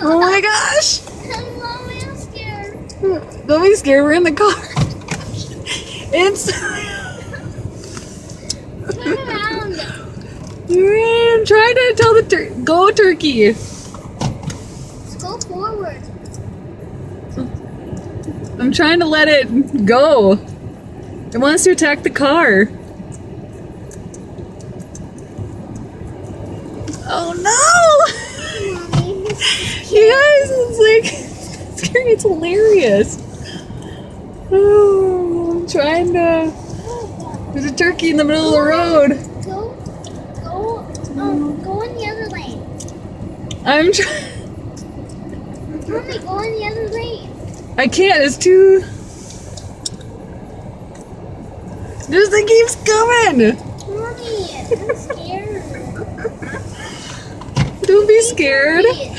Oh my gosh! Mommy, I'm scared. Don't be scared, we're in the car. It's... Turn around. I'm trying to tell the go turkey. Let's go forward. I'm trying to let it go. It wants to attack the car. Oh no! Mommy. You guys, it's like scary. It's hilarious. Oh, I'm trying to. There's a turkey in the middle of the road. Go in the other lane. I'm trying. Mommy, go in the other lane. I can't. It's too. This thing keeps coming. Mommy, I'm scared. Don't be scared. Turkey.